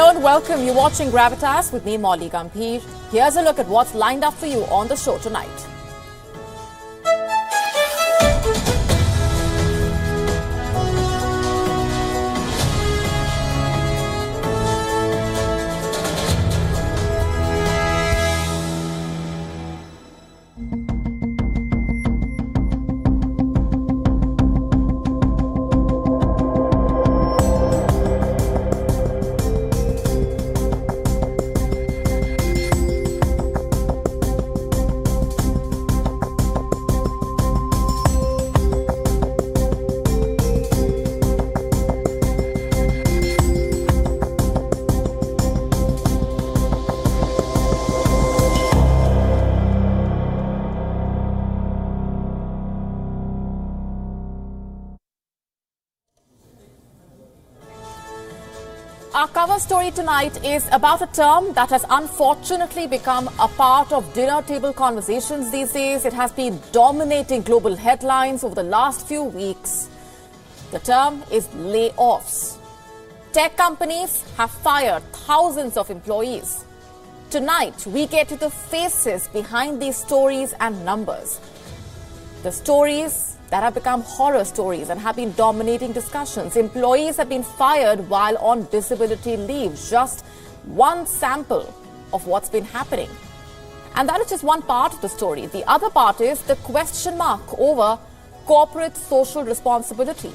Hello and welcome. You're watching Gravitas with me, Molly Gambhir. Here's a look at what's lined up for you on the show tonight. Our cover story tonight is about a term that has unfortunately become a part of dinner table conversations these days. It has been dominating global headlines over the last few weeks. The term is layoffs. Tech companies have fired thousands of employees. Tonight, we get to the faces behind these stories and numbers. The stories that have become horror stories and have been dominating discussions. Employees have been fired while on disability leave. Just one sample of what's been happening. And that is just one part of the story. The other part is the question mark over corporate social responsibility.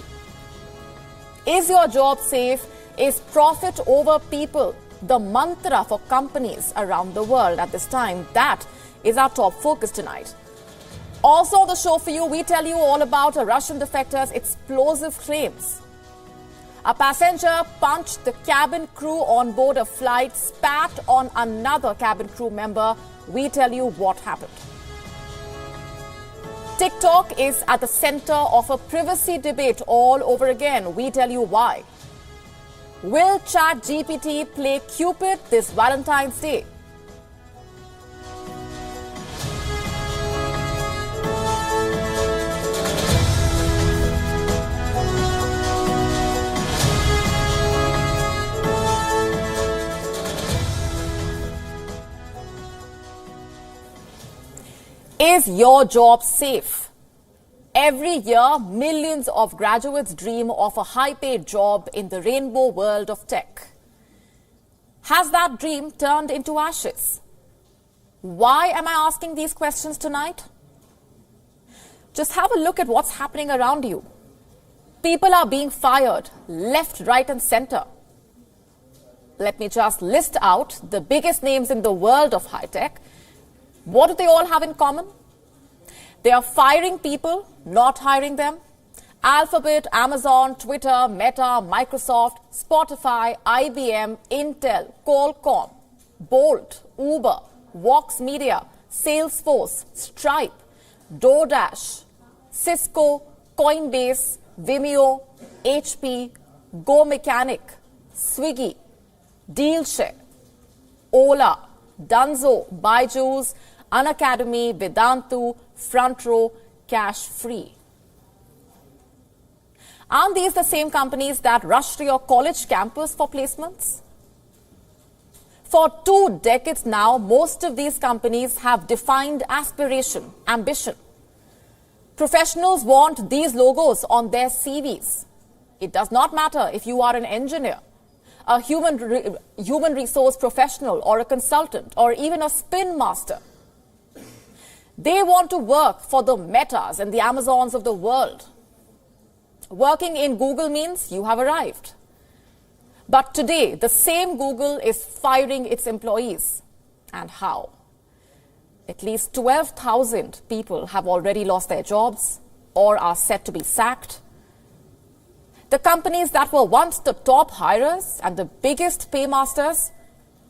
Is your job safe? Is profit over people the mantra for companies around the world at this time? That is our top focus tonight. Also on the show for you, we tell you all about a Russian defector's explosive claims. A passenger punched the cabin crew on board a flight, spat on another cabin crew member. We tell you what happened. TikTok is at the center of a privacy debate all over again. We tell you why. Will ChatGPT play Cupid this Valentine's Day? Is your job safe? Every year, millions of graduates dream of a high-paid job in the rainbow world of tech. Has that dream turned into ashes? Why am I asking these questions tonight? Just have a look at what's happening around you. People are being fired left, right, and center. Let me just list out the biggest names in the world of high-tech. What do they all have in common? They are firing people, not hiring them. Alphabet, Amazon, Twitter, Meta, Microsoft, Spotify, IBM, Intel, Qualcomm, Bolt, Uber, Vox Media, Salesforce, Stripe, DoorDash, Cisco, Coinbase, Vimeo, HP, Go Mechanic, Swiggy, Dealshare, Ola, Dunzo, Byju's, Unacademy, Vedantu, Front Row, Cash Free. Aren't these the same companies that rush to your college campus for placements? For 2 decades now, most of these companies have defined aspiration, ambition. Professionals want these logos on their CVs. It does not matter if you are an engineer, a human resource professional, or a consultant, or even a spin master. They want to work for the Metas and the Amazons of the world. Working in Google means you have arrived. But today, the same Google is firing its employees. And how? At least 12,000 people have already lost their jobs or are set to be sacked. The companies that were once the top hirers and the biggest paymasters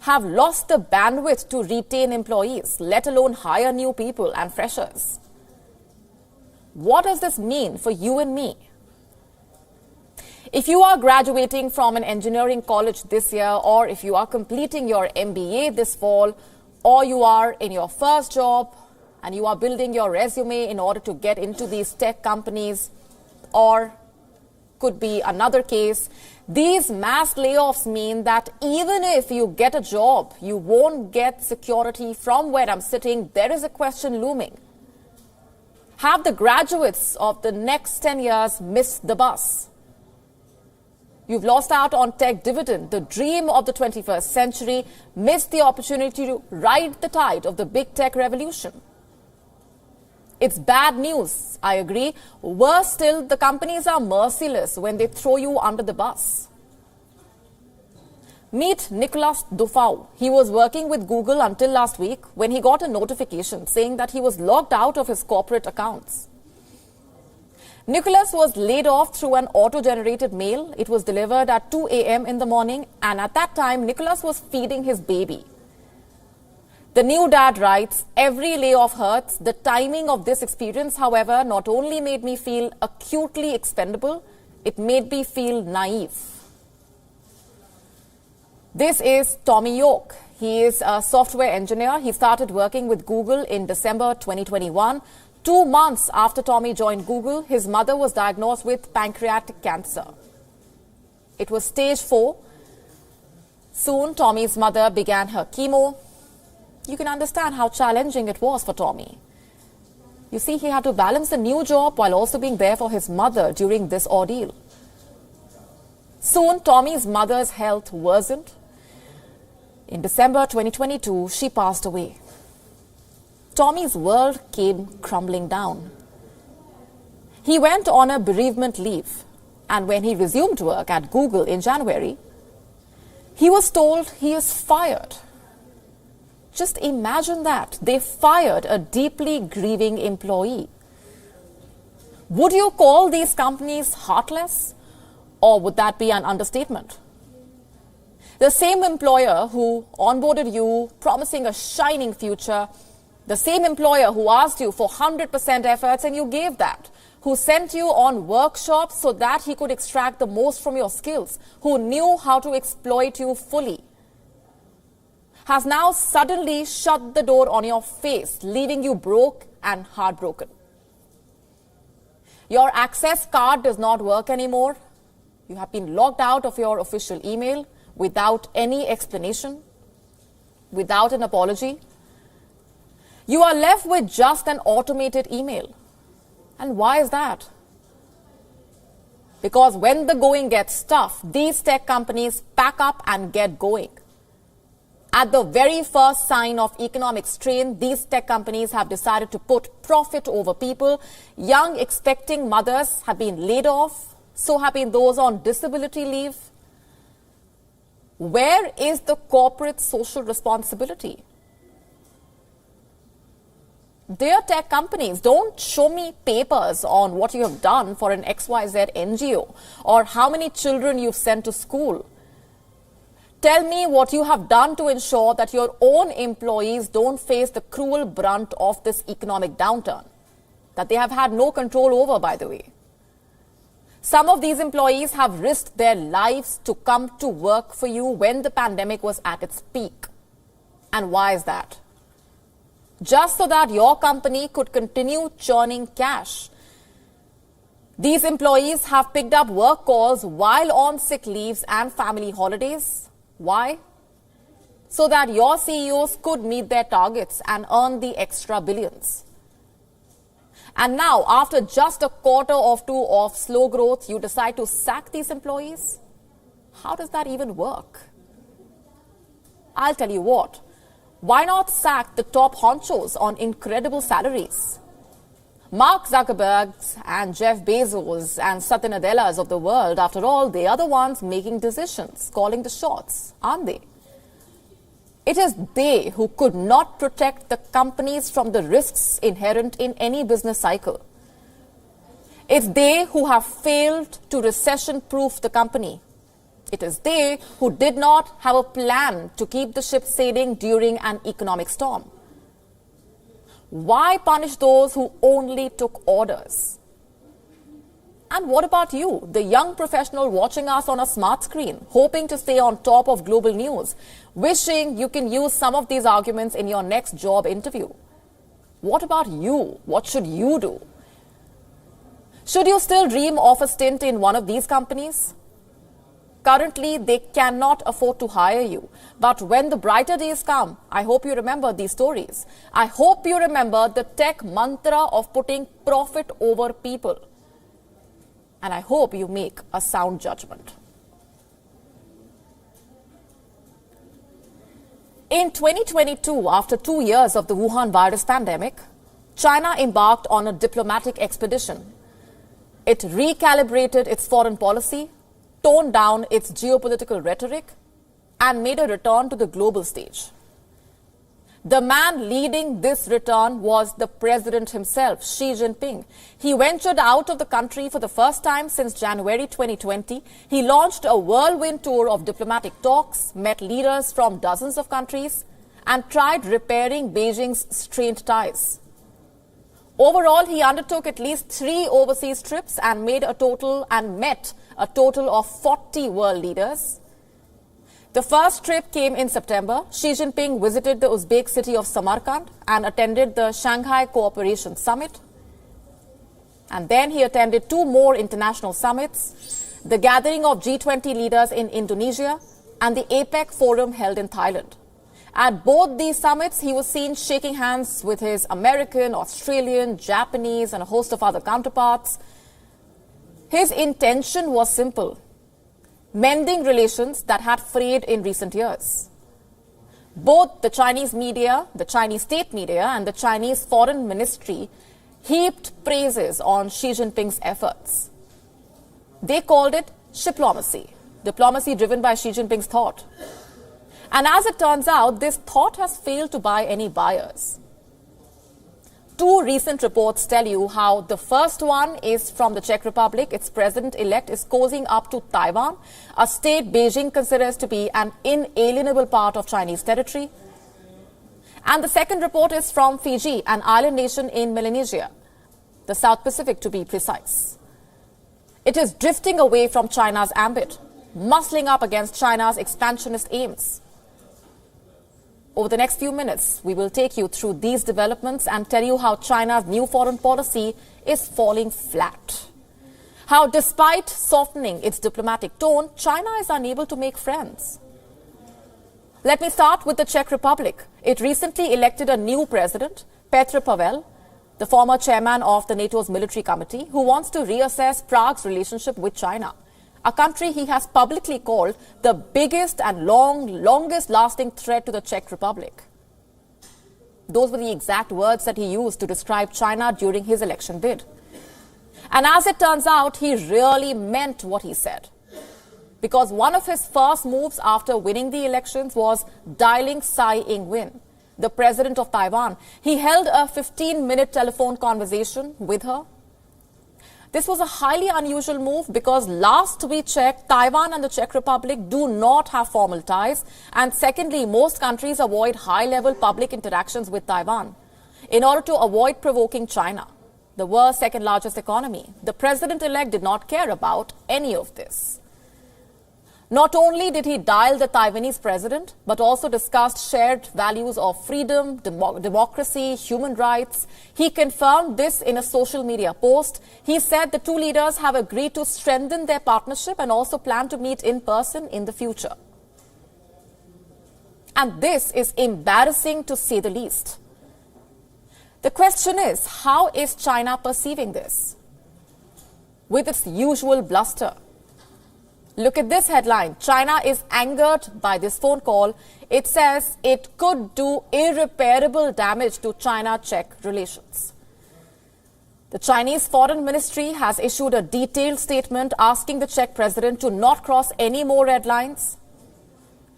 have lost the bandwidth to retain employees, let alone hire new people and freshers. What does this mean for you and me? If you are graduating from an engineering college this year, or if you are completing your MBA this fall, or you are in your first job and you are building your resume in order to get into these tech companies, or could be another case. These mass layoffs mean that even if you get a job, you won't get security. From where I'm sitting, there is a question looming. Have the graduates of the next 10 years missed the bus? You've lost out on tech dividend, the dream of the 21st century, missed the opportunity to ride the tide of the big tech revolution. It's bad news, I agree. Worse still, the companies are merciless when they throw you under the bus. Meet Nicolas Dufau. He was working with Google until last week when he got a notification saying that he was logged out of his corporate accounts. Nicholas was laid off through an auto-generated mail. It was delivered at 2 a.m. in the morning, and at that time, Nicholas was feeding his baby. The new dad writes, every layoff hurts. The timing of this experience, however, not only made me feel acutely expendable, it made me feel naive. This is Tommy York. He is a software engineer. He started working with Google in December 2021. 2 months after Tommy joined Google, his mother was diagnosed with pancreatic cancer. It was stage 4. Soon, Tommy's mother began her chemo. You can understand how challenging it was for Tommy. You see, he had to balance the new job while also being there for his mother during this ordeal. Soon, Tommy's mother's health worsened. In December 2022, she passed away. Tommy's world came crumbling down. He went on a bereavement leave, and when he resumed work at Google in January, he was told he is fired. Just imagine that. They fired a deeply grieving employee. Would you call these companies heartless? Or would that be an understatement? The same employer who onboarded you, promising a shining future, the same employer who asked you for 100% efforts and you gave that, who sent you on workshops so that he could extract the most from your skills, who knew how to exploit you fully, has now suddenly shut the door on your face, leaving you broke and heartbroken. Your access card does not work anymore. You have been logged out of your official email without any explanation, without an apology. You are left with just an automated email. And why is that? Because when the going gets tough, these tech companies pack up and get going. At the very first sign of economic strain, these tech companies have decided to put profit over people. Young, expecting mothers have been laid off. So have been those on disability leave. Where is the corporate social responsibility? Dear tech companies, don't show me papers on what you have done for an XYZ NGO or how many children you've sent to school. Tell me what you have done to ensure that your own employees don't face the cruel brunt of this economic downturn, that they have had no control over, by the way. Some of these employees have risked their lives to come to work for you when the pandemic was at its peak. And why is that? Just so that your company could continue churning cash. These employees have picked up work calls while on sick leaves and family holidays. Why? So that your CEOs could meet their targets and earn the extra billions. And now, after just a quarter or two of slow growth, you decide to sack these employees? How does that even work? I'll tell you what. Why not sack the top honchos on incredible salaries? Mark Zuckerbergs and Jeff Bezos and Satya Nadellas of the world, after all, they are the ones making decisions, calling the shots, aren't they? It is they who could not protect the companies from the risks inherent in any business cycle. It's they who have failed to recession-proof the company. It is they who did not have a plan to keep the ship sailing during an economic storm. Why punish those who only took orders? And what about you, the young professional watching us on a smart screen, hoping to stay on top of global news, wishing you can use some of these arguments in your next job interview? What about you? What should you do? Should you still dream of a stint in one of these companies? Currently, they cannot afford to hire you. But when the brighter days come, I hope you remember these stories. I hope you remember the tech mantra of putting profit over people. And I hope you make a sound judgment. In 2022, after 2 years of the Wuhan virus pandemic, China embarked on a diplomatic expedition. It recalibrated its foreign policy, toned down its geopolitical rhetoric, and made a return to the global stage. The man leading this return was the president himself, Xi Jinping. He ventured out of the country for the first time since January 2020. He launched a whirlwind tour of diplomatic talks, met leaders from dozens of countries, and tried repairing Beijing's strained ties. Overall, he undertook at least 3 overseas trips and met a total of 40 world leaders. The first trip came in September. Xi Jinping visited the Uzbek city of Samarkand and attended the Shanghai Cooperation Summit. And then he attended 2 more international summits, the gathering of G20 leaders in Indonesia and the APEC forum held in Thailand. At both these summits, he was seen shaking hands with his American, Australian, Japanese, and a host of other counterparts. His intention was simple: mending relations that had frayed in recent years. Both the Chinese media, the Chinese state media, and the Chinese foreign ministry heaped praises on Xi Jinping's efforts. They called it shiplomacy, diplomacy driven by Xi Jinping's thought. And as it turns out, this thought has failed to buy any buyers. 2 recent reports tell you how the first one is from the Czech Republic. Its president-elect is cozying up to Taiwan, a state Beijing considers to be an inalienable part of Chinese territory. And the second report is from Fiji, an island nation in Melanesia, the South Pacific to be precise. It is drifting away from China's ambit, muscling up against China's expansionist aims. Over the next few minutes, we will take you through these developments and tell you how China's new foreign policy is falling flat. How, despite softening its diplomatic tone, China is unable to make friends. Let me start with the Czech Republic. It recently elected a new president, Petr Pavel, the former chairman of the NATO's military committee, who wants to reassess Prague's relationship with China, a country he has publicly called the biggest and longest-lasting threat to the Czech Republic. Those were the exact words that he used to describe China during his election bid. And as it turns out, he really meant what he said. Because one of his first moves after winning the elections was dialing Tsai Ing-wen, the president of Taiwan. He held a 15-minute telephone conversation with her. This was a highly unusual move because last we checked, Taiwan and the Czech Republic do not have formal ties. And secondly, most countries avoid high-level public interactions with Taiwan in order to avoid provoking China, the world's second-largest economy. The president-elect did not care about any of this. Not only did he dial the Taiwanese president, but also discussed shared values of freedom, democracy, human rights. He confirmed this in a social media post. He said the 2 leaders have agreed to strengthen their partnership and also plan to meet in person in the future. And this is embarrassing to say the least. The question is, how is China perceiving this? With its usual bluster. Look at this headline. China is angered by this phone call. It says it could do irreparable damage to China-Czech relations. The Chinese Foreign Ministry has issued a detailed statement asking the Czech president to not cross any more red lines.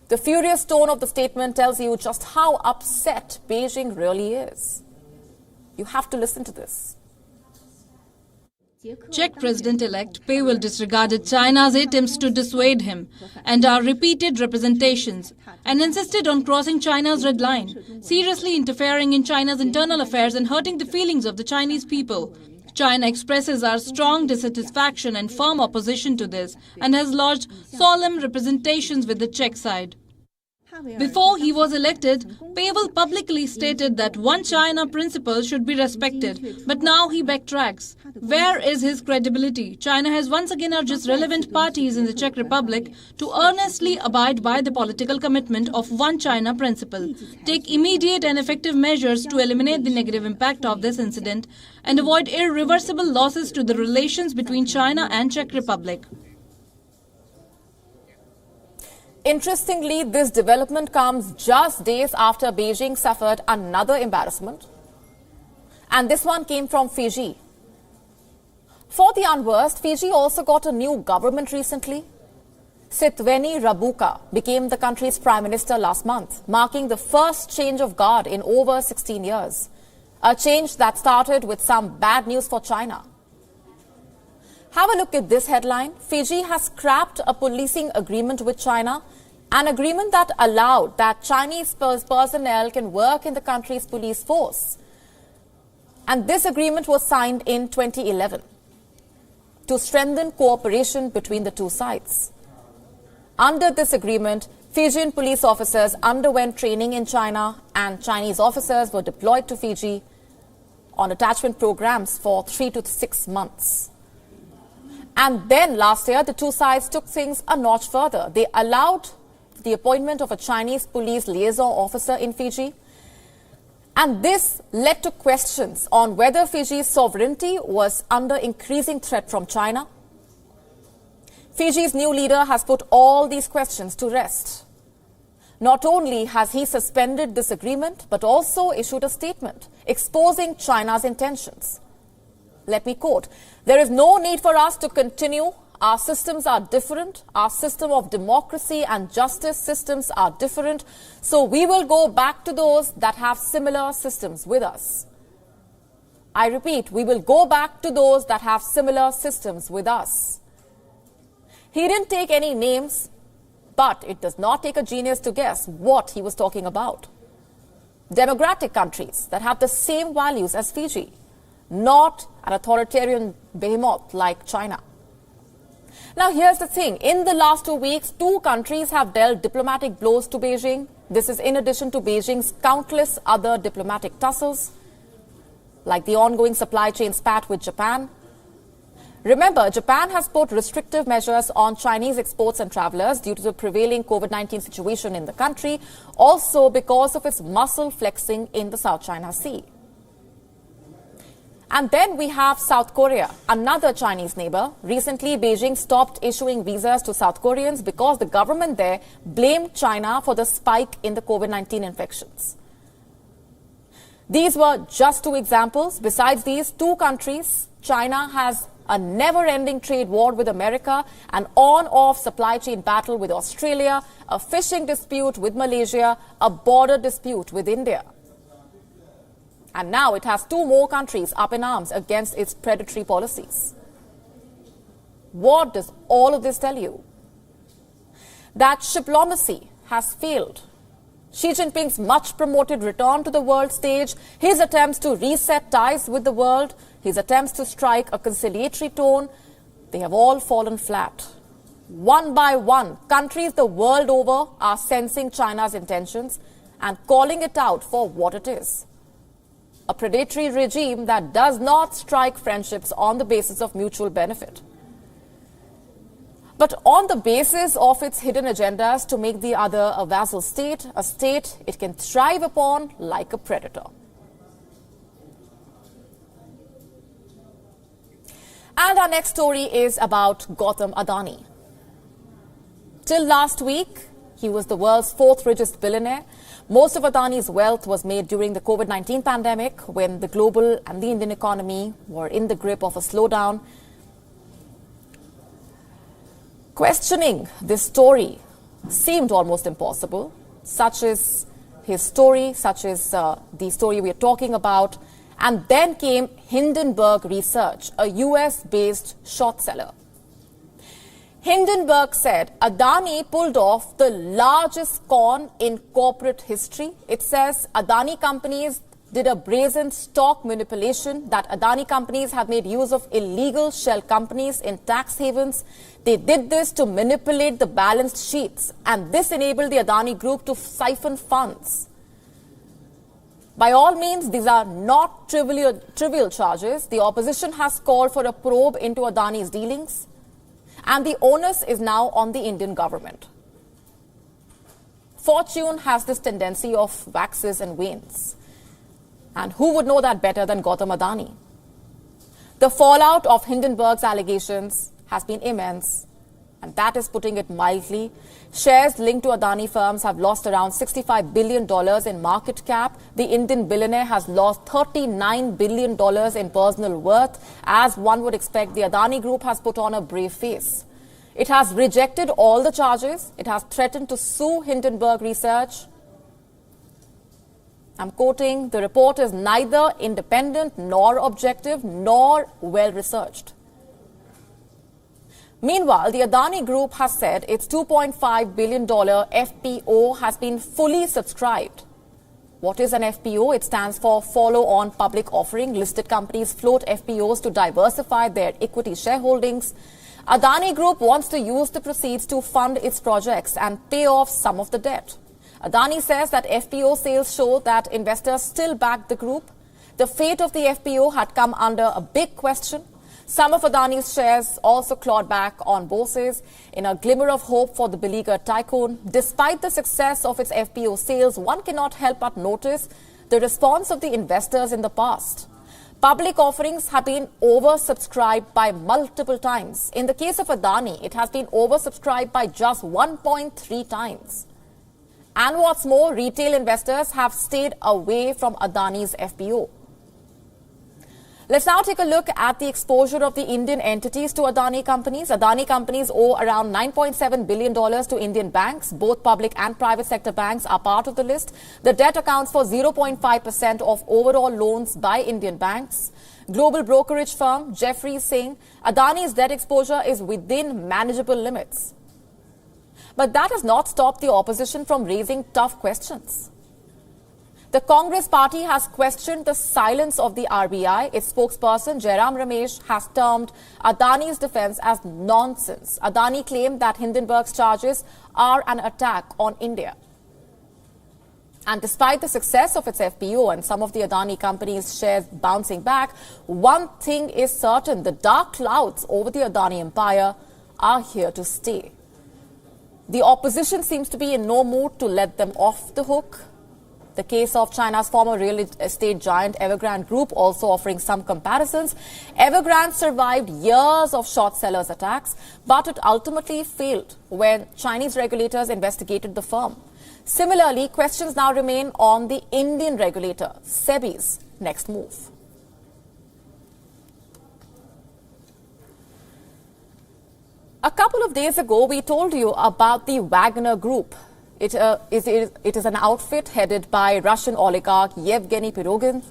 The furious tone of the statement tells you just how upset Beijing really is. You have to listen to this. Czech President-elect Pavel disregarded China's attempts to dissuade him and our repeated representations and insisted on crossing China's red line, seriously interfering in China's internal affairs and hurting the feelings of the Chinese people. China expresses our strong dissatisfaction and firm opposition to this and has lodged solemn representations with the Czech side. Before he was elected, Pavel publicly stated that one China principle should be respected, but now he backtracks. Where is his credibility? China has once again urged relevant parties in the Czech Republic to earnestly abide by the political commitment of one China principle, take immediate and effective measures to eliminate the negative impact of this incident, and avoid irreversible losses to the relations between China and Czech Republic. Interestingly, this development comes just days after Beijing suffered another embarrassment. And this one came from Fiji. For the unversed, Fiji also got a new government recently. Sitveni Rabuka became the country's prime minister last month, marking the first change of guard in over 16 years. A change that started with some bad news for China. Have a look at this headline. Fiji has scrapped a policing agreement with China, an agreement that allowed that Chinese personnel can work in the country's police force. And this agreement was signed in 2011 to strengthen cooperation between the two sides. Under this agreement, Fijian police officers underwent training in China and Chinese officers were deployed to Fiji on attachment programs for 3 to 6 months. And then last year, the two sides took things a notch further. They allowed the appointment of a Chinese police liaison officer in Fiji. And this led to questions on whether Fiji's sovereignty was under increasing threat from China. Fiji's new leader has put all these questions to rest. Not only has he suspended this agreement, but also issued a statement exposing China's intentions. Let me quote, "There is no need for us to continue. Our systems are different. Our system of democracy and justice systems are different. So we will go back to those that have similar systems with us." I repeat, we will go back to those that have similar systems with us. He didn't take any names, but it does not take a genius to guess what he was talking about. Democratic countries that have the same values as Fiji, not an authoritarian behemoth like China. Now, here's the thing. In the last 2 weeks, two countries have dealt diplomatic blows to Beijing. This is in addition to Beijing's countless other diplomatic tussles, like the ongoing supply chain spat with Japan. Remember, Japan has put restrictive measures on Chinese exports and travelers due to the prevailing COVID-19 situation in the country, also because of its muscle flexing in the South China Sea. And then we have South Korea, another Chinese neighbor. Recently, Beijing stopped issuing visas to South Koreans because the government there blamed China for the spike in the COVID-19 infections. These were just two examples. Besides these two countries, China has a never-ending trade war with America, an on-off supply chain battle with Australia, a fishing dispute with Malaysia, a border dispute with India. And now it has two more countries up in arms against its predatory policies. What does all of this tell you? That diplomacy has failed. Xi Jinping's much-promoted return to the world stage, his attempts to reset ties with the world, his attempts to strike a conciliatory tone, they have all fallen flat. One by one, countries the world over are sensing China's intentions and calling it out for what it is. A predatory regime that does not strike friendships on the basis of mutual benefit, but on the basis of its hidden agendas to make the other a vassal state, a state it can thrive upon like a predator. And our next story is about Gautam Adani. Till last week, he was the world's fourth richest billionaire. Most of Adani's wealth was made during the COVID-19 pandemic, when the global and the Indian economy were in the grip of a slowdown. Questioning this story seemed almost impossible. Such is his story, such is the story we are talking about. And then came Hindenburg Research, a US-based short seller. Hindenburg said Adani pulled off the largest con in corporate history. It says Adani companies did a brazen stock manipulation that Adani companies have made use of illegal shell companies in tax havens. They did this to manipulate the balance sheets, and this enabled the Adani group to siphon funds. By all means, these are not trivial charges. The opposition has called for a probe into Adani's dealings, and the onus is now on the Indian government. Fortune has this tendency of waxes and wanes. And who would know that better than Gautam Adani? The fallout of Hindenburg's allegations has been immense, and that is putting it mildly. Shares linked to Adani firms have lost around $65 billion in market cap. The Indian billionaire has lost $39 billion in personal worth. As one would expect, the Adani group has put on a brave face. It has rejected all the charges. It has threatened to sue Hindenburg Research. I'm quoting, "The report is neither independent nor objective nor well-researched." Meanwhile, the Adani Group has said its $2.5 billion FPO has been fully subscribed. What is an FPO? It stands for Follow-on Public Offering. Listed companies float FPOs to diversify their equity shareholdings. Adani Group wants to use the proceeds to fund its projects and pay off some of the debt. Adani says that FPO sales show that investors still back the group. The fate of the FPO had come under a big question. Some of Adani's shares also clawed back on bourses in a glimmer of hope for the beleaguered tycoon. Despite the success of its FPO sales, one cannot help but notice the response of the investors in the past. Public offerings have been oversubscribed by multiple times. In the case of Adani, it has been oversubscribed by just 1.3 times. And what's more, retail investors have stayed away from Adani's FPO. Let's now take a look at the exposure of the Indian entities to Adani companies. Adani companies owe around $9.7 billion to Indian banks. Both public and private sector banks are part of the list. The debt accounts for 0.5% of overall loans by Indian banks. Global brokerage firm Jefferies saying Adani's debt exposure is within manageable limits. But that has not stopped the opposition from raising tough questions. The Congress party has questioned the silence of the RBI. Its spokesperson, Jairam Ramesh, has termed Adani's defense as nonsense. Adani claimed that Hindenburg's charges are an attack on India. And despite the success of its FPO and some of the Adani companies' shares bouncing back, one thing is certain: the dark clouds over the Adani empire are here to stay. The opposition seems to be in no mood to let them off the hook. The case of China's former real estate giant Evergrande Group also offering some comparisons. Evergrande survived years of short sellers' attacks, but it ultimately failed when Chinese regulators investigated the firm. Similarly, questions now remain on the Indian regulator, SEBI's next move. A couple of days ago, we told you about the Wagner Group. It is an outfit headed by Russian oligarch Yevgeny Prigozhin.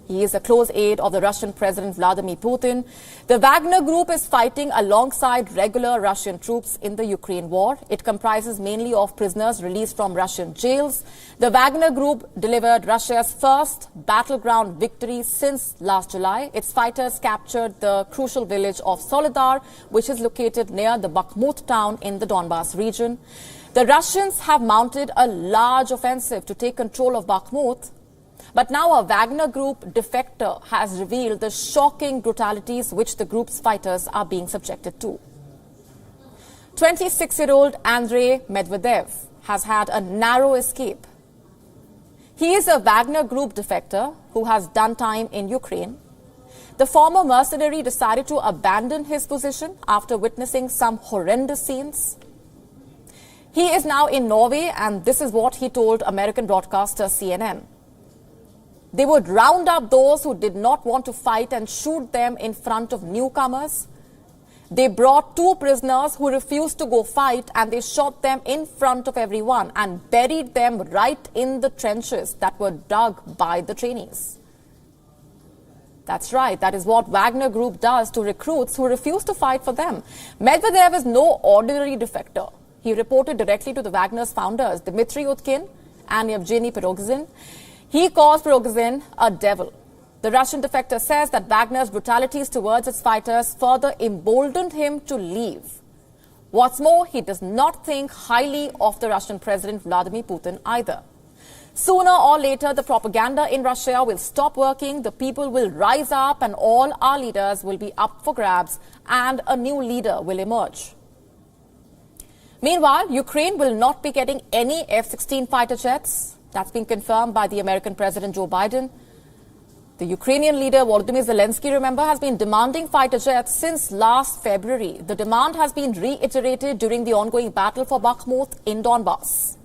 He is a close aide of the Russian President Vladimir Putin. The Wagner Group is fighting alongside regular Russian troops in the Ukraine war. It comprises mainly of prisoners released from Russian jails. The Wagner Group delivered Russia's first battleground victory since last July. Its fighters captured the crucial village of Soledar, which is located near the Bakhmut town in the Donbas region. The Russians have mounted a large offensive to take control of Bakhmut. But now a Wagner Group defector has revealed the shocking brutalities which the group's fighters are being subjected to. 26-year-old Andrei Medvedev has had a narrow escape. He is a Wagner Group defector who has done time in Ukraine. The former mercenary decided to abandon his position after witnessing some horrendous scenes. He is now in Norway, and this is what he told American broadcaster CNN. They would round up those who did not want to fight and shoot them in front of newcomers. They brought 2 prisoners who refused to go fight, and they shot them in front of everyone and buried them right in the trenches that were dug by the trainees. That's right, that is what Wagner Group does to recruits who refuse to fight for them. Medvedev is no ordinary defector. He reported directly to the Wagner's founders, Dmitry Utkin and Yevgeny Prigozhin. He calls Prigozhin a devil. The Russian defector says that Wagners' brutalities towards its fighters further emboldened him to leave. What's more, he does not think highly of the Russian President Vladimir Putin either. Sooner or later, the propaganda in Russia will stop working, the people will rise up, and all our leaders will be up for grabs, and a new leader will emerge. Meanwhile, Ukraine will not be getting any F-16 fighter jets. That's been confirmed by the American President Joe Biden. The Ukrainian leader Volodymyr Zelensky, remember, has been demanding fighter jets since last February. The demand has been reiterated during the ongoing battle for Bakhmut in Donbass.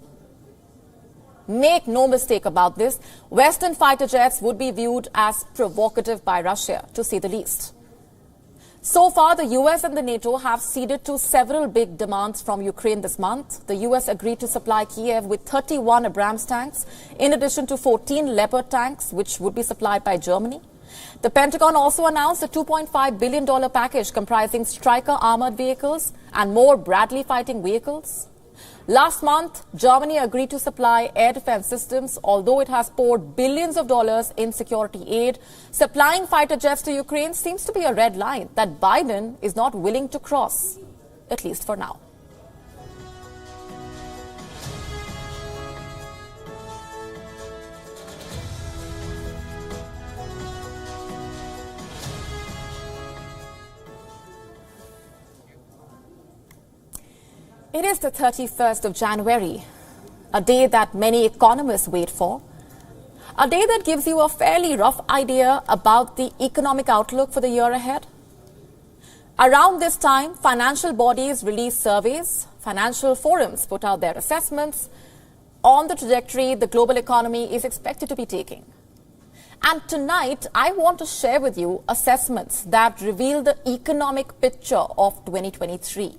Make no mistake about this, Western fighter jets would be viewed as provocative by Russia, to say the least. So far, the US and the NATO have ceded to several big demands from Ukraine this month. The US agreed to supply Kiev with 31 Abrams tanks, in addition to 14 Leopard tanks, which would be supplied by Germany. The Pentagon also announced a $2.5 billion package comprising Stryker armored vehicles and more Bradley fighting vehicles. Last month, Germany agreed to supply air defense systems, although it has poured billions of dollars in security aid. Supplying fighter jets to Ukraine seems to be a red line that Biden is not willing to cross, at least for now. It is the 31st of January, a day that many economists wait for, a day that gives you a fairly rough idea about the economic outlook for the year ahead. Around this time, financial bodies release surveys, financial forums put out their assessments on the trajectory the global economy is expected to be taking. And tonight, I want to share with you assessments that reveal the economic picture of 2023.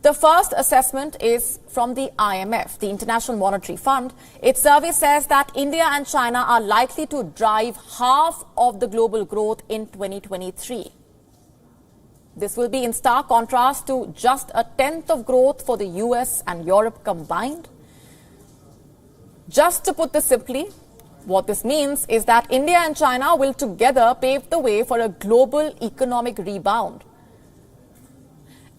The first assessment is from the IMF, the International Monetary Fund. Its survey says that India and China are likely to drive half of the global growth in 2023. This will be in stark contrast to just a tenth of growth for the US and Europe combined. Just to put this simply, what this means is that India and China will together pave the way for a global economic rebound.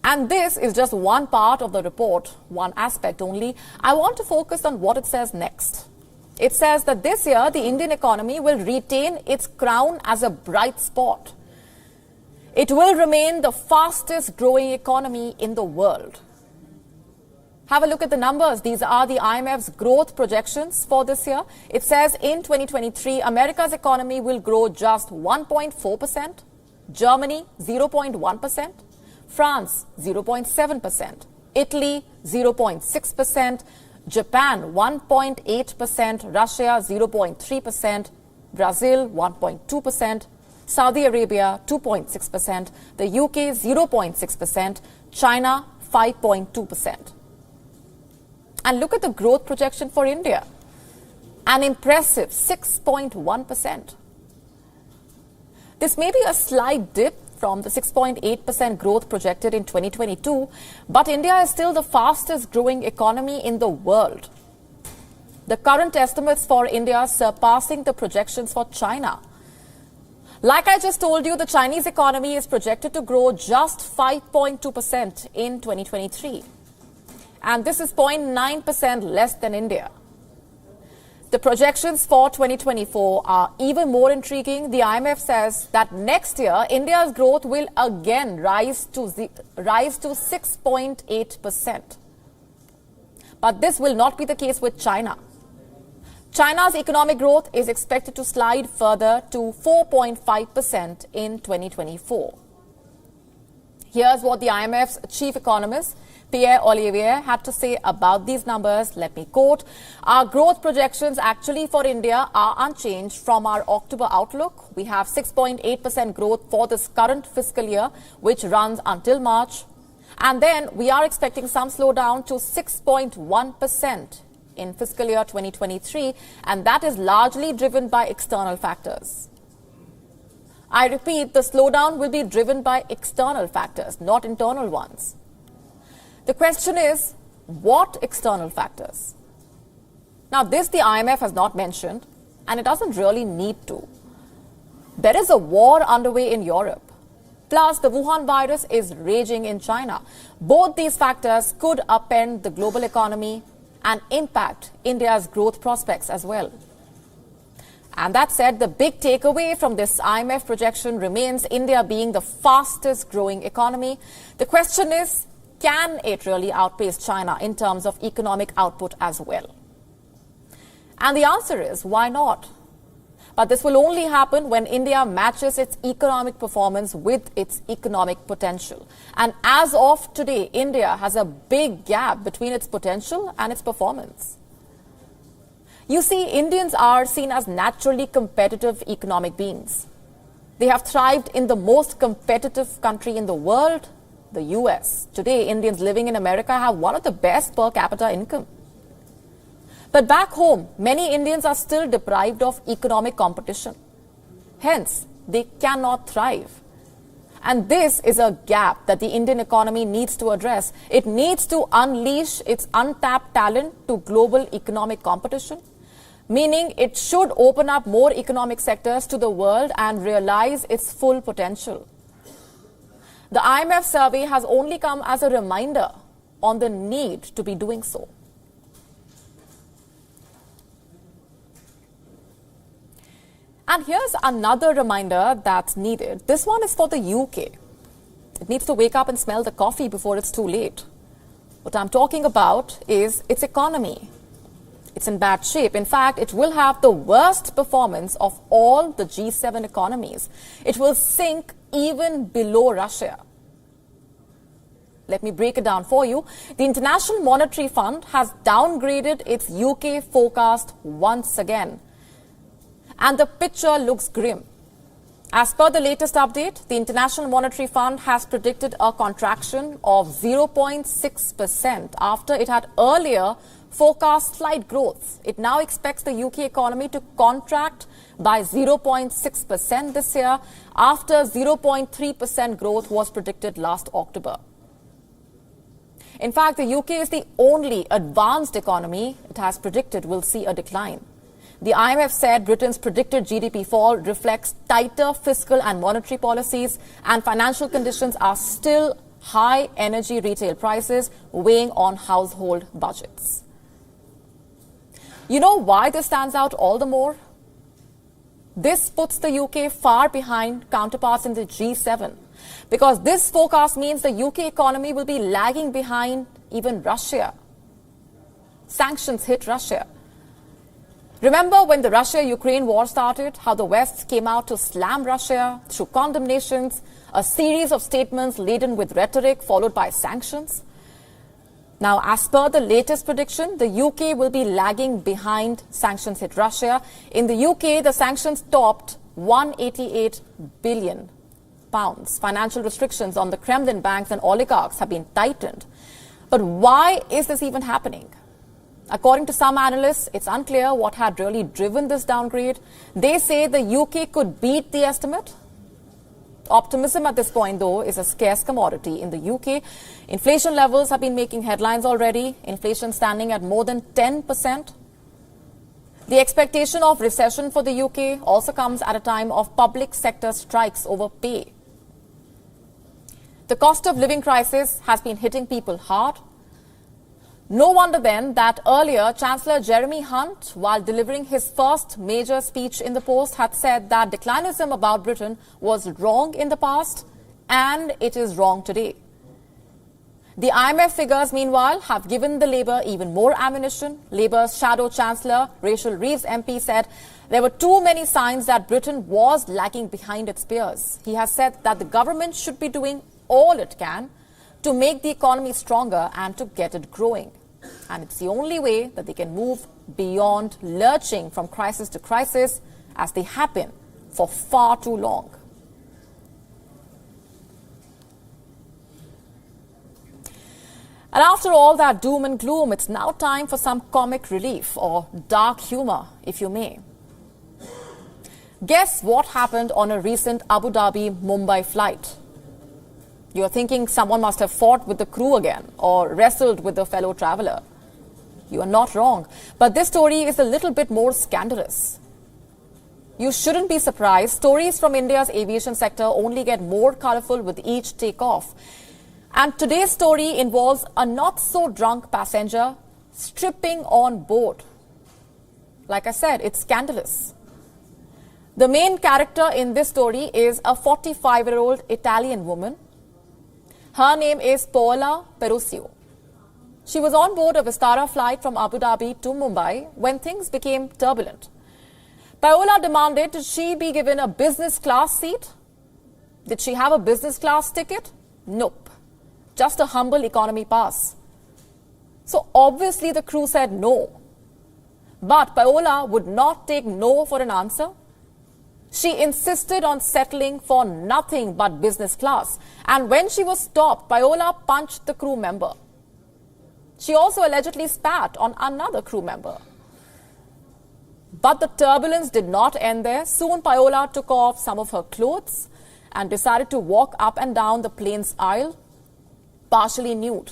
And this is just one part of the report, one aspect only. I want to focus on what it says next. It says that this year, the Indian economy will retain its crown as a bright spot. It will remain the fastest growing economy in the world. Have a look at the numbers. These are the IMF's growth projections for this year. It says in 2023, America's economy will grow just 1.4%, Germany 0.1%, France 0.7%, Italy 0.6%, Japan 1.8%, Russia 0.3%, Brazil 1.2%, Saudi Arabia 2.6%, the UK 0.6%, China 5.2%. And look at the growth projection for India, an impressive 6.1%. This may be a slight dip from the 6.8% growth projected in 2022, but India is still the fastest growing economy in the world. The current estimates for India surpassing the projections for China. Like I just told you, the Chinese economy is projected to grow just 5.2% in 2023. And this is 0.9% less than India. The projections for 2024 are even more intriguing. The IMF says that next year, India's growth will again rise to 6.8%. But this will not be the case with China. China's economic growth is expected to slide further to 4.5% in 2024. Here's what the IMF's chief economist, Pierre Olivier, had to say about these numbers. Let me quote, "Our growth projections actually for India are unchanged from our October outlook. We have 6.8% growth for this current fiscal year, which runs until March. And then we are expecting some slowdown to 6.1% in fiscal year 2023, and that is largely driven by external factors." I repeat, the slowdown will be driven by external factors, not internal ones. The question is, what external factors? Now, this the IMF has not mentioned, and it doesn't really need to. There is a war underway in Europe. Plus, the Wuhan virus is raging in China. Both these factors could upend the global economy and impact India's growth prospects as well. And that said, the big takeaway from this IMF projection remains India being the fastest growing economy. The question is, can it really outpace China in terms of economic output as well? And the answer is, why not? But this will only happen when India matches its economic performance with its economic potential. And as of today, India has a big gap between its potential and its performance. You see, Indians are seen as naturally competitive economic beings. They have thrived in the most competitive country in the world, the US. Today, Indians living in America have one of the best per capita income. But back home, many Indians are still deprived of economic competition. Hence, they cannot thrive. And this is a gap that the Indian economy needs to address. It needs to unleash its untapped talent to global economic competition, meaning it should open up more economic sectors to the world and realize its full potential. The IMF survey has only come as a reminder on the need to be doing so. And here's another reminder that's needed. This one is for the UK. It needs to wake up and smell the coffee before it's too late. What I'm talking about is its economy. It's in bad shape. In fact, it will have the worst performance of all the G7 economies. It will sink even below Russia. Let me break it down for you. The International Monetary Fund has downgraded its UK forecast once again. And the picture looks grim. As per the latest update, the International Monetary Fund has predicted a contraction of 0.6% after it had earlier forecast slight growth. It now expects the UK economy to contract by 0.6% this year after 0.3% growth was predicted last October. In fact, the UK is the only advanced economy it has predicted will see a decline. The IMF said Britain's predicted GDP fall reflects tighter fiscal and monetary policies, and financial conditions are still high energy retail prices weighing on household budgets. You know why this stands out all the more? This puts the UK far behind counterparts in the G7, because this forecast means the UK economy will be lagging behind even Russia. Sanctions hit Russia. Remember when the Russia-Ukraine war started, how the West came out to slam Russia through condemnations, a series of statements laden with rhetoric followed by sanctions? Now, as per the latest prediction, the UK will be lagging behind sanctions hit Russia. In the UK, the sanctions topped £188 billion. Financial restrictions on the Kremlin banks and oligarchs have been tightened. But why is this even happening? According to some analysts, it's unclear what had really driven this downgrade. They say the UK could beat the estimate. Optimism at this point, though, is a scarce commodity in the UK. Inflation levels have been making headlines already. Inflation standing at more than 10%. The expectation of recession for the UK also comes at a time of public sector strikes over pay. The cost of living crisis has been hitting people hard. No wonder then that earlier Chancellor Jeremy Hunt, while delivering his first major speech in the post, had said that declinism about Britain was wrong in the past and it is wrong today. The IMF figures, meanwhile, have given the Labour even more ammunition. Labour's shadow Chancellor, Rachel Reeves MP, said there were too many signs that Britain was lagging behind its peers. He has said that the government should be doing all it can to make the economy stronger and to get it growing. And it's the only way that they can move beyond lurching from crisis to crisis, as they have been for far too long. And after all that doom and gloom, it's now time for some comic relief, or dark humor, if you may. Guess what happened on a recent Abu Dhabi-Mumbai flight? You're thinking someone must have fought with the crew again or wrestled with the fellow traveler. You are not wrong. But this story is a little bit more scandalous. You shouldn't be surprised. Stories from India's aviation sector only get more colorful with each takeoff. And today's story involves a not-so-drunk passenger stripping on board. Like I said, it's scandalous. The main character in this story is a 45-year-old Italian woman. Her name is Paola Perusio. She was on board a Vistara flight from Abu Dhabi to Mumbai when things became turbulent. Paola demanded that she be given a business class seat. Did she have a business class ticket? Nope. Just a humble economy pass. So obviously the crew said no. But Paola would not take no for an answer. She insisted on settling for nothing but business class. And when she was stopped, Paola punched the crew member. She also allegedly spat on another crew member. But the turbulence did not end there. Soon Paola took off some of her clothes and decided to walk up and down the plane's aisle, partially nude.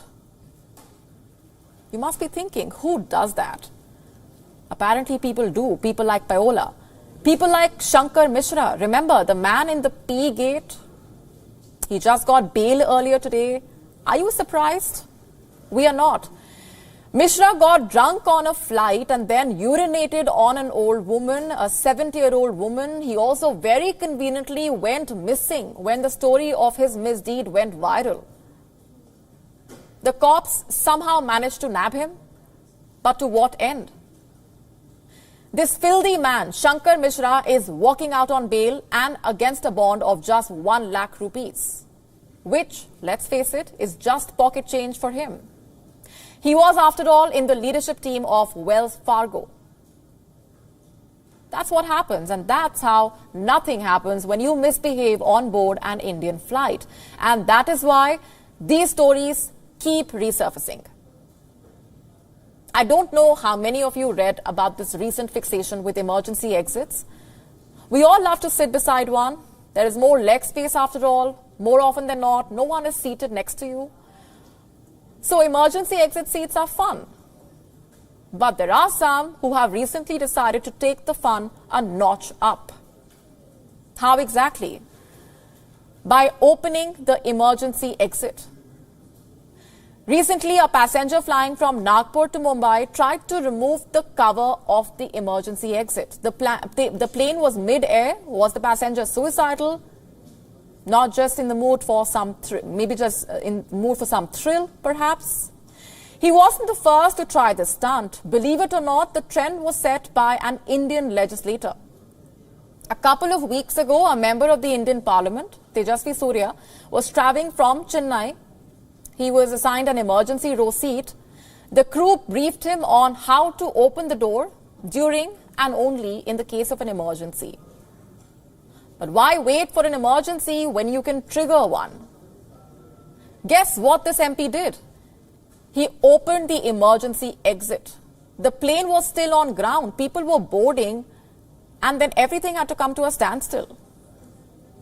You must be thinking, who does that? Apparently people do, people like Paola. People like Shankar Mishra. Remember, the man in the P gate? He just got bail earlier today. Are you surprised? We are not. Mishra got drunk on a flight and then urinated on an old woman, a 70-year-old woman. He also very conveniently went missing when the story of his misdeed went viral. The cops somehow managed to nab him, but to what end? This filthy man, Shankar Mishra, is walking out on bail and against a bond of just 1 lakh rupees, which, let's face it, is just pocket change for him. He was, after all, in the leadership team of Wells Fargo. That's what happens, and that's how nothing happens when you misbehave on board an Indian flight. And that is why these stories keep resurfacing. I don't know how many of you read about this recent fixation with emergency exits. We all love to sit beside one. There is more leg space after all. More often than not, no one is seated next to you. So emergency exit seats are fun. But there are some who have recently decided to take the fun a notch up. How exactly? By opening the emergency exit. Recently, a passenger flying from Nagpur to Mumbai tried to remove the cover of the emergency exit. The plane was mid-air. Was the passenger suicidal? Not just in the mood for some maybe just in the mood for some thrill, perhaps? He wasn't the first to try this stunt. Believe it or not, the trend was set by an Indian legislator. A couple of weeks ago, a member of the Indian Parliament, Tejasvi Surya, was travelling from Chennai. He was assigned an emergency row seat. The crew briefed him on how to open the door during and only in the case of an emergency. But why wait for an emergency when you can trigger one? Guess what this MP did? He opened the emergency exit. The plane was still on ground. People were boarding, and then everything had to come to a standstill.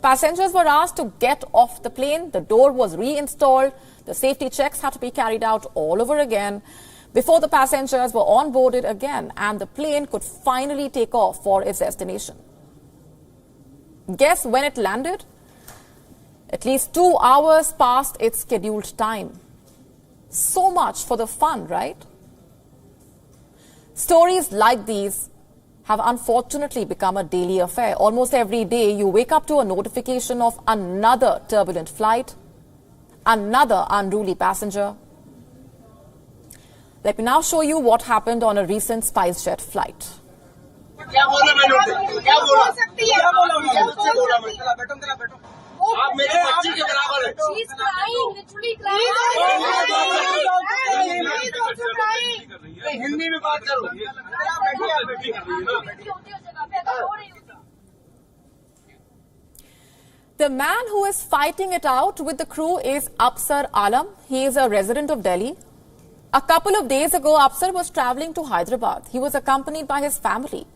Passengers were asked to get off the plane. The door was reinstalled. The safety checks had to be carried out all over again before the passengers were onboarded again, and the plane could finally take off for its destination. Guess when it landed? At least 2 hours past its scheduled time. So much for the fun, right? Stories like these have unfortunately become a daily affair. Almost every day you wake up to a notification of another turbulent flight, another unruly passenger. Let me now show you what happened on a recent SpiceJet flight. क्या बोला मैंने उसे? क्या बोला? क्या बोला मैंने? मुझसे बोला मैं। बैठो मेरा बैठो। आप मेरे बच्ची के बराबर है। She's crying, literally crying. Hindi में बात करो। The man who is fighting it out with the crew is Afsar Alam. He is a resident of Delhi. A couple of days ago, Afsar was traveling to Hyderabad. He was accompanied by his family.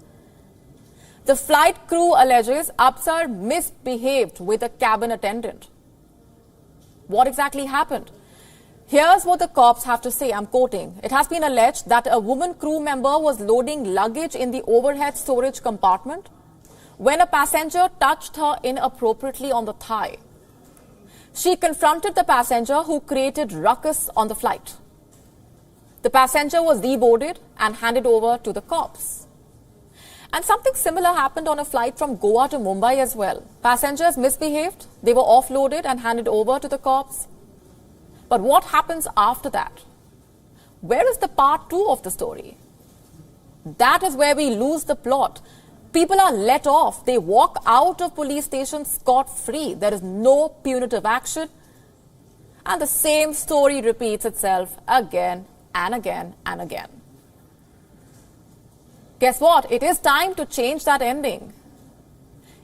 The flight crew alleges Afsar misbehaved with a cabin attendant. What exactly happened? Here's what the cops have to say. I'm quoting. It has been alleged that a woman crew member was loading luggage in the overhead storage compartment when a passenger touched her inappropriately on the thigh. She confronted the passenger, who created ruckus on the flight. The passenger was deboarded and handed over to the cops. And something similar happened on a flight from Goa to Mumbai as well. Passengers misbehaved, they were offloaded and handed over to the cops. But what happens after that? Where is the part 2 of the story? That is where we lose the plot. People are let off. They walk out of police stations scot-free. There is no punitive action. And the same story repeats itself again and again and again. Guess what? It is time to change that ending.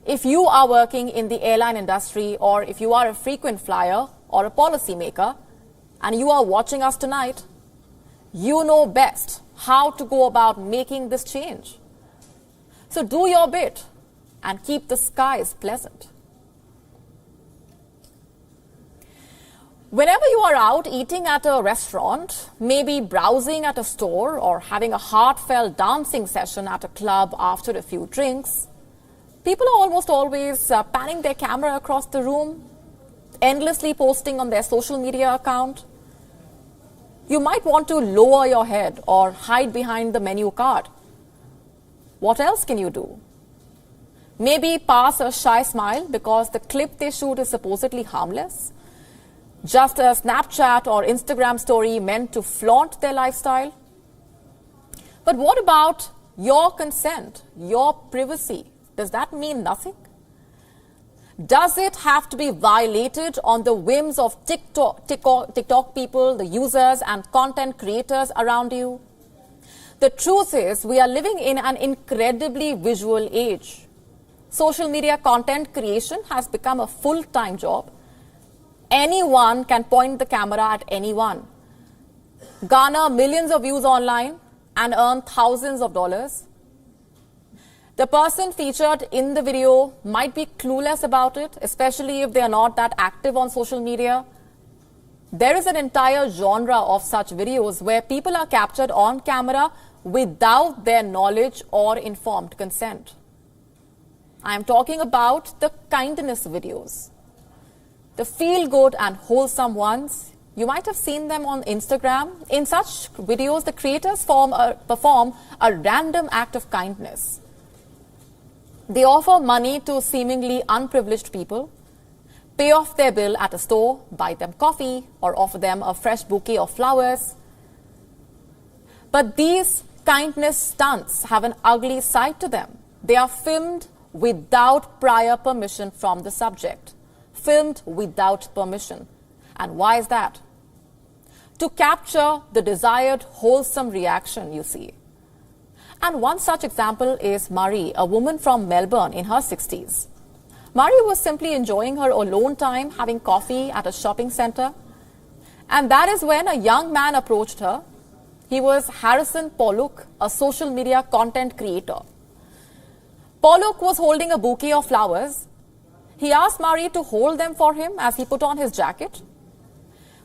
If you are working in the airline industry, or if you are a frequent flyer or a policymaker, and you are watching us tonight, you know best how to go about making this change. So do your bit and keep the skies pleasant. Whenever you are out eating at a restaurant, maybe browsing at a store, or having a heartfelt dancing session at a club after a few drinks, people are almost always panning their camera across the room, endlessly posting on their social media account. You might want to lower your head or hide behind the menu card. What else can you do? Maybe pass a shy smile because the clip they shoot is supposedly harmless. Just a Snapchat or Instagram story meant to flaunt their lifestyle. But what about your consent, your privacy? Does that mean nothing? Does it have to be violated on the whims of TikTok people, the users and content creators around you? The truth is, we are living in an incredibly visual age. Social media content creation has become a full-time job. Anyone can point the camera at anyone, garner millions of views online, and earn thousands of dollars. The person featured in the video might be clueless about it, especially if they are not that active on social media. There is an entire genre of such videos where people are captured on camera without their knowledge or informed consent. I am talking about the kindness videos, the feel-good and wholesome ones. You might have seen them on Instagram. In such videos, the creators perform a random act of kindness. They offer money to seemingly unprivileged people, pay off their bill at a store, buy them coffee, or offer them a fresh bouquet of flowers. But these kindness stunts have an ugly side to them. They are filmed without prior permission from the subject. Filmed without permission. And why is that? To capture the desired wholesome reaction, you see. And one such example is Marie, a woman from Melbourne in her 60s. Marie was simply enjoying her alone time, having coffee at a shopping center. And that is when a young man approached her. He was Harrison Pollock, a social media content creator. Pollock was holding a bouquet of flowers. He asked Marie to hold them for him as he put on his jacket.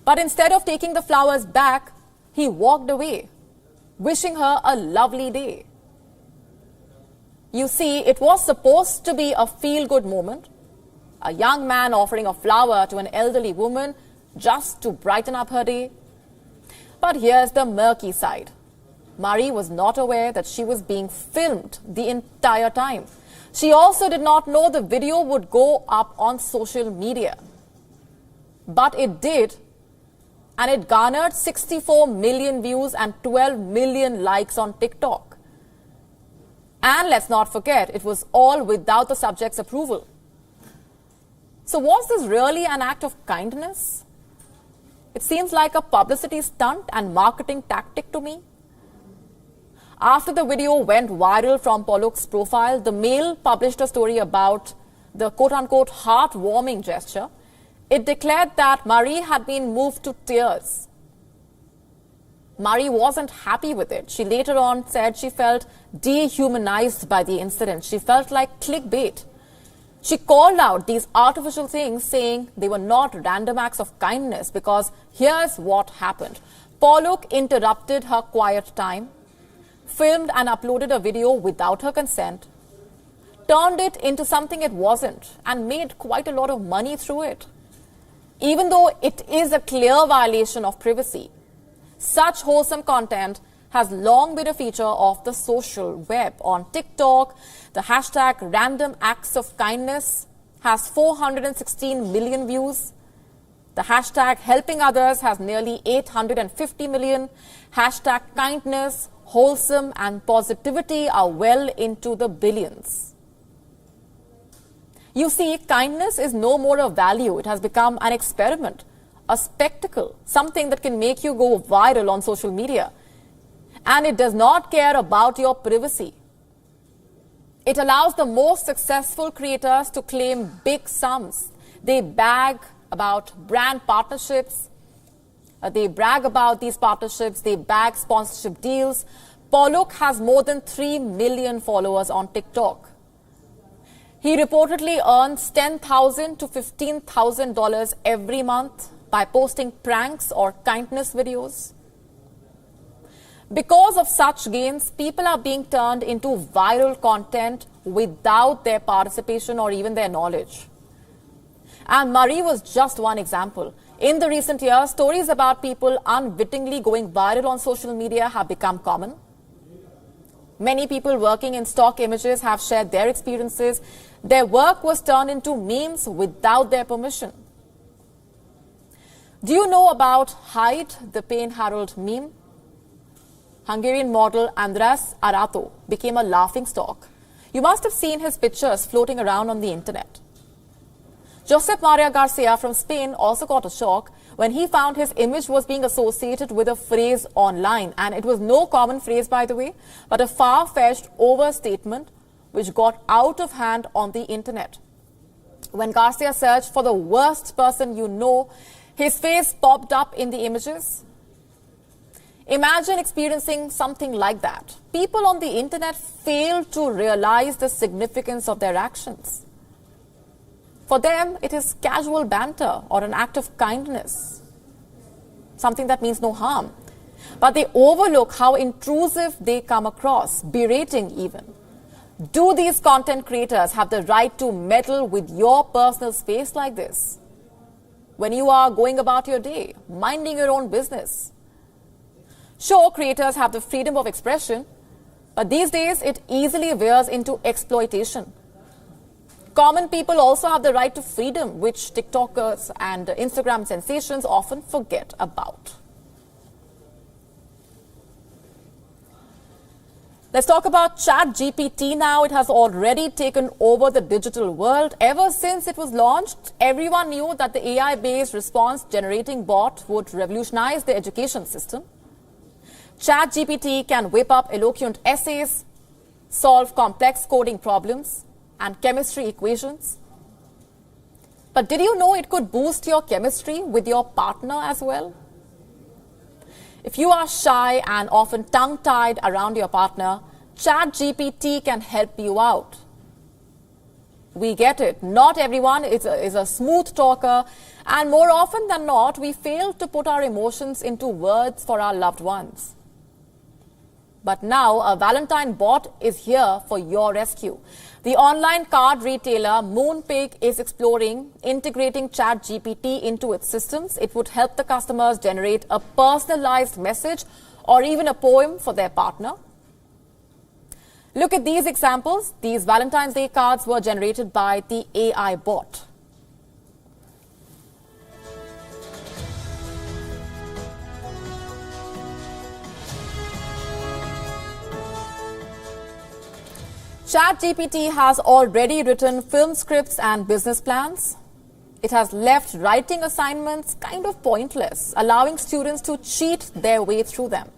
But instead of taking the flowers back, he walked away, wishing her a lovely day. You see, it was supposed to be a feel-good moment. A young man offering a flower to an elderly woman just to brighten up her day. But here's the murky side. Marie was not aware that she was being filmed the entire time. She also did not know the video would go up on social media. But it did, and it garnered 64 million views and 12 million likes on TikTok. And let's not forget, it was all without the subject's approval. So was this really an act of kindness? It seems like a publicity stunt and marketing tactic to me. After the video went viral from Pollock's profile, the Mail published a story about the quote-unquote heartwarming gesture. It declared that Marie had been moved to tears. Marie wasn't happy with it. She later on said she felt dehumanized by the incident. She felt like clickbait. She called out these artificial things, saying they were not random acts of kindness, because here's what happened. Pollock interrupted her quiet time, filmed and uploaded a video without her consent, turned it into something it wasn't, and made quite a lot of money through it. Even though it is a clear violation of privacy, such wholesome content has long been a feature of the social web. On TikTok, the hashtag random acts of kindness has 416 million views. The hashtag helping others has nearly 850 million. Hashtag kindness, wholesome and positivity are well into the billions. You see, kindness is no more a value. It has become an experiment, a spectacle, something that can make you go viral on social media. And it does not care about your privacy. It allows the most successful creators to claim big sums. They brag about brand partnerships. They brag about these partnerships. They bag sponsorship deals. Pollock has more than 3 million followers on TikTok. He reportedly earns $10,000 to $15,000 every month by posting pranks or kindness videos. Because of such gains, people are being turned into viral content without their participation or even their knowledge. And Marie was just one example. In the recent years, stories about people unwittingly going viral on social media have become common. Many people working in stock images have shared their experiences. Their work was turned into memes without their permission. Do you know about Hide the Pain Harold meme? Hungarian model András Arato became a laughingstock. You must have seen his pictures floating around on the internet. Josep Maria Garcia from Spain also got a shock when he found his image was being associated with a phrase online. And it was no common phrase, by the way, but a far-fetched overstatement which got out of hand on the internet. When Garcia searched for the worst person you know, his face popped up in the images. Imagine experiencing something like that. People on the internet fail to realize the significance of their actions. For them, it is casual banter or an act of kindness, something that means no harm. But they overlook how intrusive they come across, berating even. Do these content creators have the right to meddle with your personal space like this? When you are going about your day, minding your own business. Sure, creators have the freedom of expression, but these days it easily veers into exploitation. Common people also have the right to freedom, which TikTokers and Instagram sensations often forget about. Let's talk about ChatGPT now. It has already taken over the digital world. Ever since it was launched, everyone knew that the AI-based response generating bot would revolutionize the education system. ChatGPT can whip up eloquent essays, solve complex coding problems, and chemistry equations. But did you know it could boost your chemistry with your partner as well? If you are shy and often tongue-tied around your partner, ChatGPT can help you out. We get it. Not everyone is a smooth talker, and more often than not, we fail to put our emotions into words for our loved ones. But now, a Valentine bot is here for your rescue. The online card retailer Moonpig is exploring integrating ChatGPT into its systems. It would help the customers generate a personalized message or even a poem for their partner. Look at these examples. These Valentine's Day cards were generated by the AI bot. ChatGPT has already written film scripts and business plans. It has left writing assignments kind of pointless, allowing students to cheat their way through them.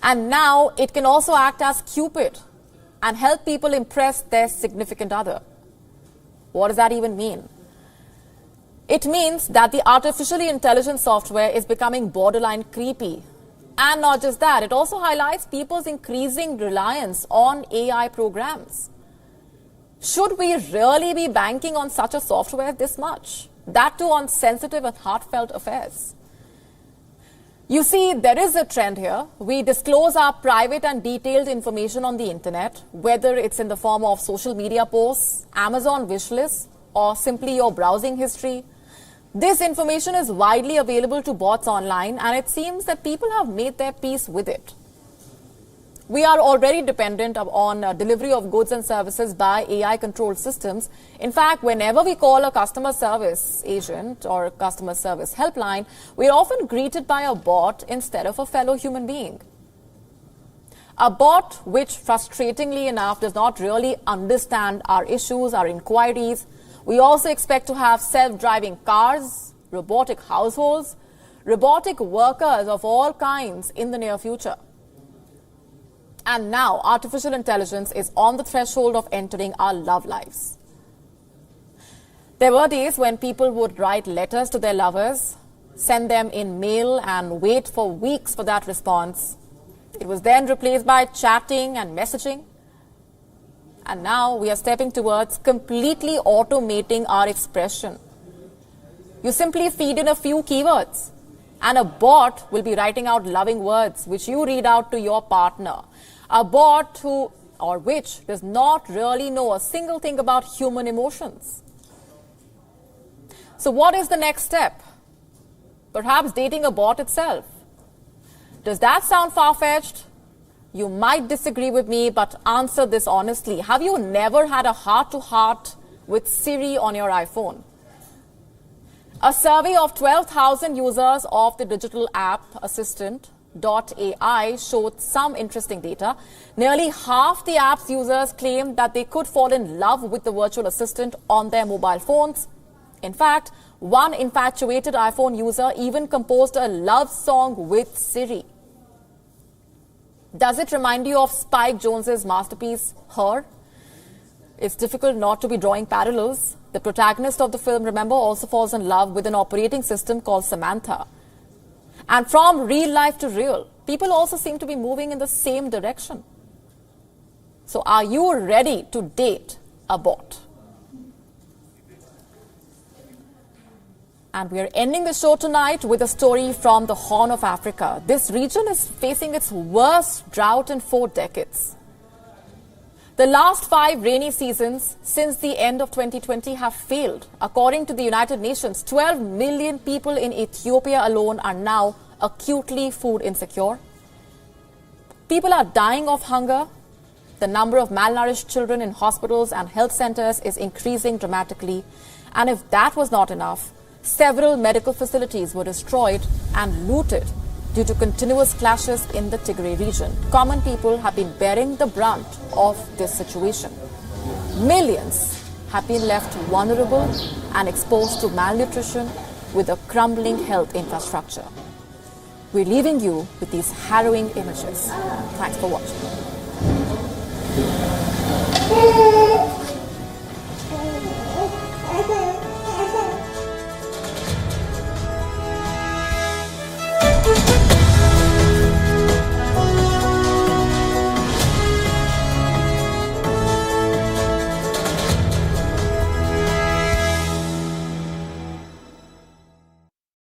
And now it can also act as Cupid and help people impress their significant other. What does that even mean? It means that the artificially intelligent software is becoming borderline creepy. And not just that, it also highlights people's increasing reliance on AI programs. Should we really be banking on such a software this much? That too on sensitive and heartfelt affairs. You see, there is a trend here. We disclose our private and detailed information on the internet, whether it's in the form of social media posts, Amazon wish lists, or simply your browsing history. This information is widely available to bots online, and it seems that people have made their peace with it. We are already dependent on delivery of goods and services by AI-controlled systems. In fact, whenever we call a customer service agent or a customer service helpline, we are often greeted by a bot instead of a fellow human being. A bot which, frustratingly enough, does not really understand our issues, our inquiries. We also expect to have self-driving cars, robotic households, robotic workers of all kinds in the near future. And now, artificial intelligence is on the threshold of entering our love lives. There were days when people would write letters to their lovers, send them in mail and wait for weeks for that response. It was then replaced by chatting and messaging. And now we are stepping towards completely automating our expression. You simply feed in a few keywords, and a bot will be writing out loving words which you read out to your partner. A bot who or which does not really know a single thing about human emotions. So what is the next step? Perhaps dating a bot itself. Does that sound far-fetched? You might disagree with me, but answer this honestly. Have you never had a heart-to-heart with Siri on your iPhone? A survey of 12,000 users of the digital app Assistant.ai showed some interesting data. Nearly half the app's users claimed that they could fall in love with the virtual assistant on their mobile phones. In fact, one infatuated iPhone user even composed a love song with Siri. Does it remind you of Spike Jonze's masterpiece, Her? It's difficult not to be drawing parallels. The protagonist of the film, remember, also falls in love with an operating system called Samantha. And from real life to real, people also seem to be moving in the same direction. So are you ready to date a bot? And we are ending the show tonight with a story from the Horn of Africa. This region is facing its worst drought in 4 decades. The last 5 rainy seasons since the end of 2020 have failed. According to the United Nations, 12 million people in Ethiopia alone are now acutely food insecure. People are dying of hunger. The number of malnourished children in hospitals and health centers is increasing dramatically. And if that was not enough, several medical facilities were destroyed and looted due to continuous clashes in the Tigray region. Common people have been bearing the brunt of this situation. Millions have been left vulnerable and exposed to malnutrition with a crumbling health infrastructure. We're leaving you with these harrowing images. Thanks for watching.